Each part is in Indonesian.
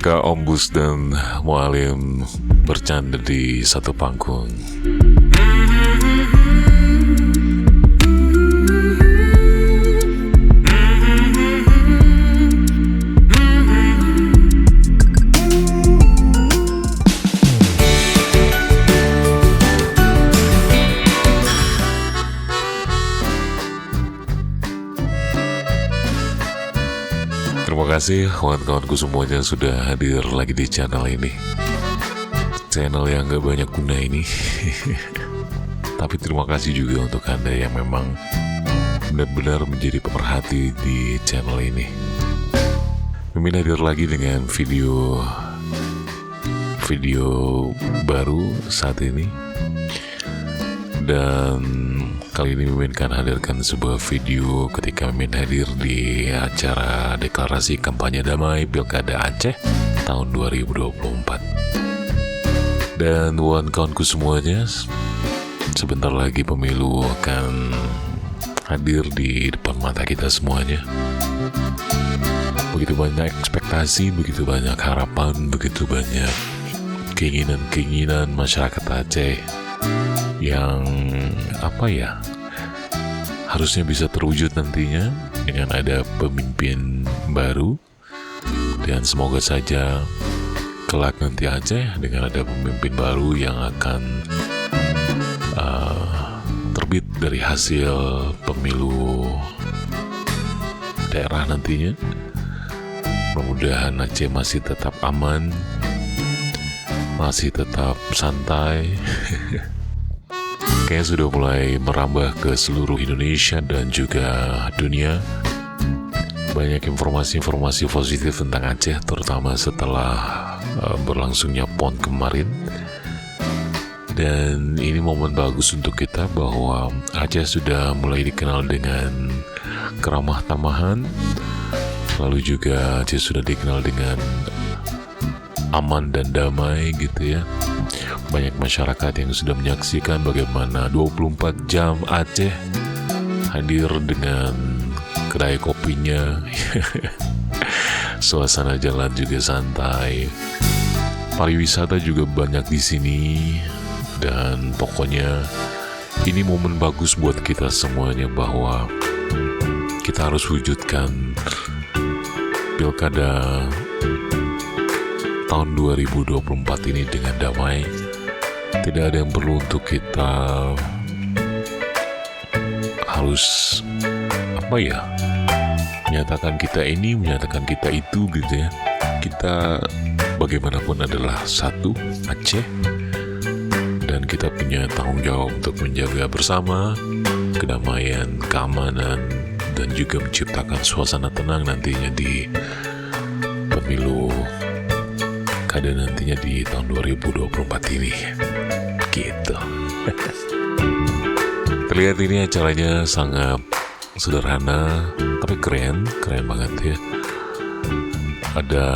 ketika Om Bus dan Mualim bercanda di satu panggung. Terima kasih kawan-kawanku semuanya sudah hadir lagi di channel ini. Channel yang gak banyak guna ini. Tapi terima kasih juga untuk Anda yang memang benar-benar menjadi pemerhati di channel ini. Mimin hadir lagi dengan video baru saat ini. Dan kali ini Mimin akan hadirkan sebuah video ketika Mimin hadir di acara deklarasi kampanye damai Pilkada Aceh tahun 2024. Dan kawan-kawanku semuanya, sebentar lagi pemilu akan hadir di depan mata kita semuanya. Begitu banyak ekspektasi, begitu banyak harapan, begitu banyak keinginan-keinginan masyarakat Aceh yang harusnya bisa terwujud nantinya dengan ada pemimpin baru. Dan semoga saja kelak nanti Aceh dengan ada pemimpin baru yang akan terbit dari hasil pemilu daerah nantinya. Mudah-mudahan Aceh masih tetap aman, masih tetap santai. Kayaknya sudah mulai merambah ke seluruh Indonesia dan juga dunia. Banyak informasi-informasi positif tentang Aceh, terutama setelah berlangsungnya PON kemarin. Dan ini momen bagus untuk kita bahwa Aceh sudah mulai dikenal dengan keramah tamahan. Lalu juga Aceh sudah dikenal dengan aman dan damai gitu ya. Banyak masyarakat yang sudah menyaksikan bagaimana 24 jam Aceh hadir dengan kedai kopinya. Suasana jalan juga santai. Pariwisata juga banyak di sini. Dan pokoknya ini momen bagus buat kita semuanya bahwa kita harus wujudkan Pilkada tahun 2024 ini dengan damai. Tidak ada yang perlu untuk kita harus menyatakan kita ini, menyatakan kita itu gitu ya. Kita bagaimanapun adalah satu Aceh, dan kita punya tanggung jawab untuk menjaga bersama kedamaian, keamanan, dan juga menciptakan suasana tenang nantinya di pemilu kada nantinya di tahun 2024 ini gitu. Terlihat ini acaranya sangat sederhana tapi keren banget ya. Ada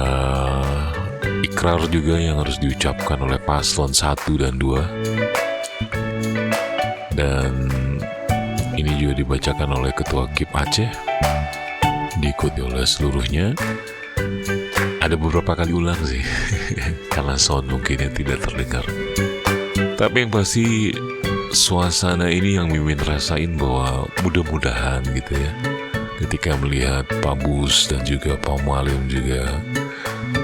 ikrar juga yang harus diucapkan oleh paslon 1 dan 2, dan ini juga dibacakan oleh Ketua KIP Aceh, diikuti oleh seluruhnya. Ada beberapa kali ulang sih karena sound mungkin yang tidak terdengar. Tapi yang pasti suasana ini yang Mimin rasain bahwa mudah-mudahan gitu ya, ketika melihat Pak Bus dan juga Pak Mualim juga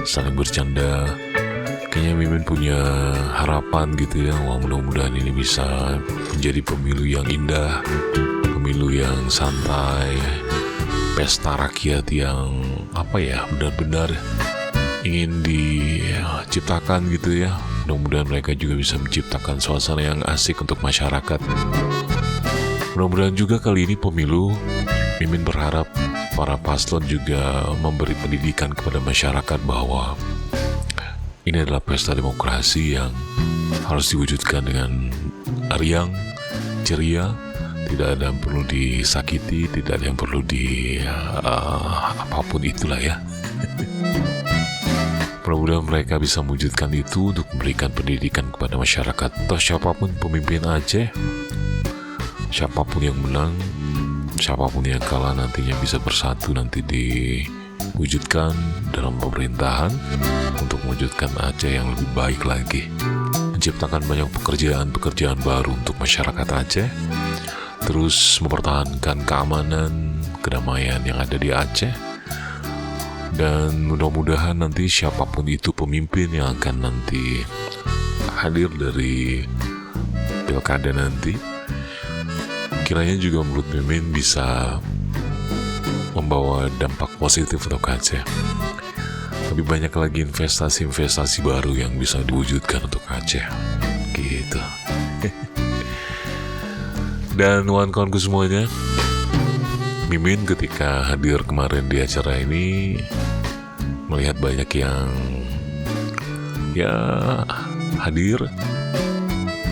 saling bercanda, kayaknya Mimin punya harapan gitu ya, wah mudah-mudahan ini bisa menjadi pemilu yang indah, pemilu yang santai, pesta rakyat yang benar-benar ingin diciptakan gitu ya. Mudah-mudahan mereka juga bisa menciptakan suasana yang asik untuk masyarakat. Mudah-mudahan juga kali ini pemilu, Mimin berharap para paslon juga memberi pendidikan kepada masyarakat bahwa ini adalah pesta demokrasi yang harus diwujudkan dengan riang, ceria. Tidak ada yang perlu disakiti, tidak ada yang perlu apapun itulah ya. Mudah-mudahan mereka bisa mewujudkan itu untuk memberikan pendidikan kepada masyarakat. Entah siapapun pemimpin Aceh, siapapun yang menang, siapapun yang kalah nantinya bisa bersatu nanti di wujudkan dalam pemerintahan untuk mewujudkan Aceh yang lebih baik lagi, menciptakan banyak pekerjaan-pekerjaan baru untuk masyarakat Aceh, terus mempertahankan keamanan, kedamaian yang ada di Aceh, dan mudah-mudahan nanti siapapun itu pemimpin yang akan nanti hadir dari pilkada nanti, kiranya juga menurut Mimin bisa membawa dampak positif untuk Aceh. Lebih banyak lagi investasi-investasi baru yang bisa diwujudkan untuk Aceh gitu. Dan kawan-kawanku semuanya, Mimin ketika hadir kemarin di acara ini melihat banyak yang hadir,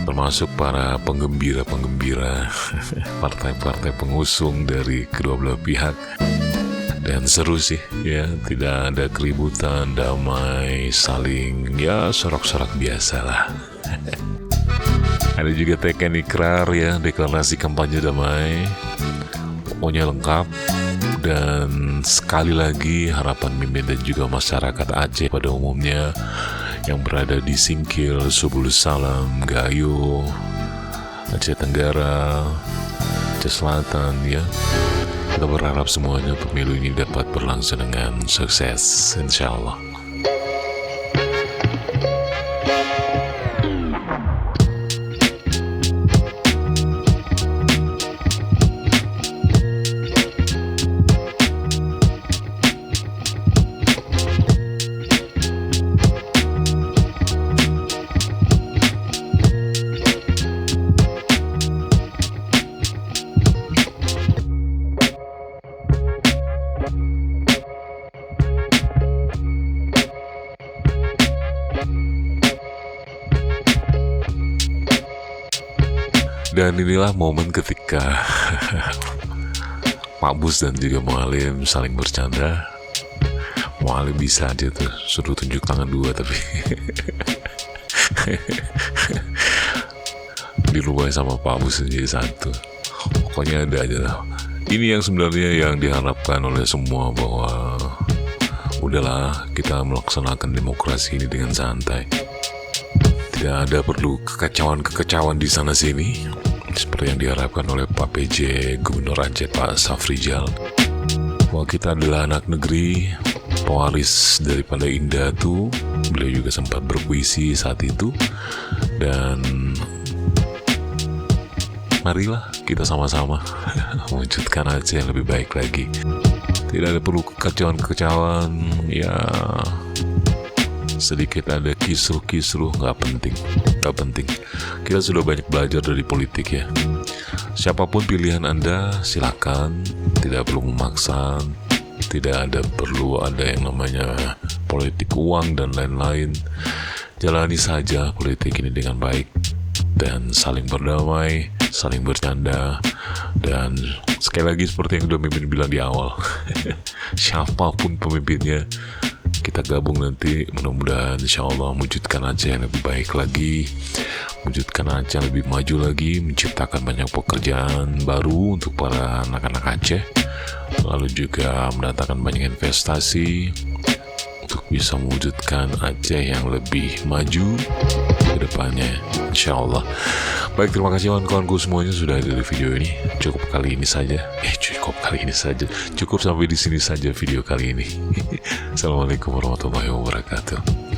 termasuk para penggembira-penggembira partai-partai pengusung dari kedua belah pihak. Dan seru sih ya, tidak ada keributan, damai, saling sorak-sorak biasa lah. Ada juga teken ikrar ya, deklarasi kampanye damai, pokoknya lengkap. Dan sekali lagi harapan Mimin dan juga masyarakat Aceh pada umumnya yang berada di Singkil, Subulus Salam, Gayo, Aceh Tenggara, Aceh Selatan ya, kita berharap semuanya pemilu ini dapat berlangsung dengan sukses, insya Allah. Dan inilah momen ketika Pak Bus dan juga Mualim saling bercanda. Mualim bisa aja tuh suruh tunjuk tangan dua, tapi dirubah sama Pak Bus jadi satu. Pokoknya ada aja lah. Ini yang sebenarnya yang diharapkan oleh semua, bahwa udahlah kita melaksanakan demokrasi ini dengan santai. Tidak ada perlu kekacauan di sana sini, seperti yang diharapkan oleh Pak PJ Gubernur Aceh Pak Safrizal, bahwa kita adalah anak negeri, pewaris daripada Indatu. Beliau juga sempat berpuisi saat itu. Dan marilah kita sama-sama mewujudkan Aceh yang lebih baik lagi. Tidak ada perlu kekacauan ya. Sedikit ada kisruh-kisruh, nggak penting. Kita sudah banyak belajar dari politik ya. Siapapun pilihan Anda, silakan. Tidak perlu memaksa. Tidak perlu ada yang namanya politik uang dan lain-lain. Jalani saja politik ini dengan baik dan saling berdamai, saling bercanda. Dan sekali lagi seperti yang udah Mimin bilang di awal, siapapun pemimpinnya, kita gabung nanti, mudah-mudahan insya Allah mewujudkan Aceh yang lebih baik lagi, mewujudkan Aceh yang lebih maju lagi, menciptakan banyak pekerjaan baru untuk para anak-anak Aceh, lalu juga mendatangkan banyak investasi untuk bisa mewujudkan Aceh yang lebih maju ke depannya, insya Allah. Baik, terima kasih kawan-kawanku semuanya sudah ada di video ini. Cukup sampai di sini saja video kali ini. Assalamualaikum warahmatullahi wabarakatuh.